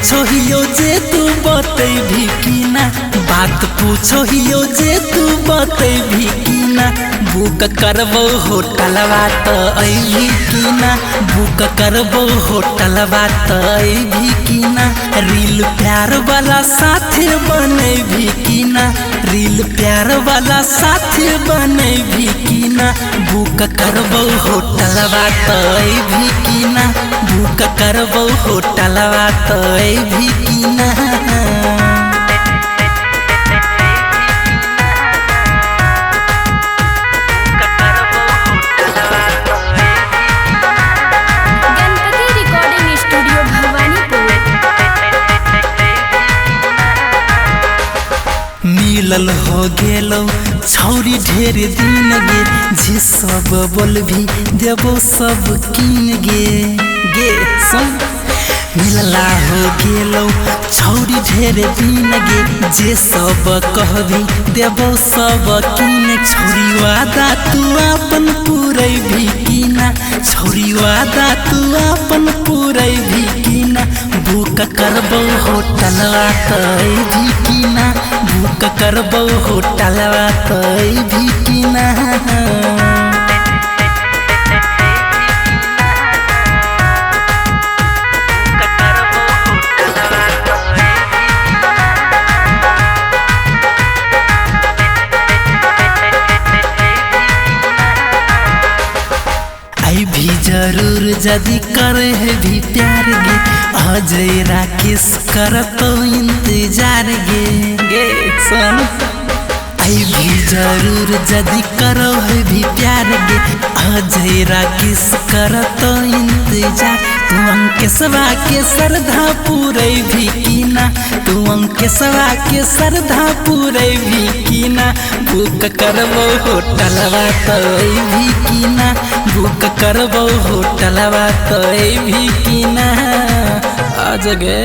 पूछो हियो जे तू बतै भी की ना, बात पूछो हियो जे तू बतै भी की ना। बुक करबो होटलवा त अइभी की ना, बुक करबो होटलवा त अइभी की ना। रील प्यार वाला साथी बने भी की ना, रील प्यार वाला साथी बने भी की ना। बुक करबो होटलवा त अइभी की ना, बुक करबो होटलवा त अइभी की ना। मिलल हो गेलो छौरी ढेर दिन गे, जे सब बोल भी देबो सब कीन गे सुन। मिलला हो गेलो छौरी ढेर दिन गे, जे सब कहबी देबो सब कीन। छौरी वादा तू अपन पूरै भी की ना, छौरी वादा तू अपन पूरै भी की ना। बुक करबो होटलवा त अइभी की ना, बुक करबो होटलवा त अइभी की ना। आई भी जरूर जदी करे है भी प्यार गे, अजय राकेश करतो इंतजार गे सुन। आई भी जरूर जदी करो है भी प्यार गे, अजय राकेश करतो इंतजार। तू अंकेशवा के श्रद्धा पूरै भी की ना, तू अंकेशवा के श्रद्धा पूरै भी की ना। बुक करबो होटलवा त अइभी की ना, बुक करबो होटलवा त अइभी की ना। आ जगे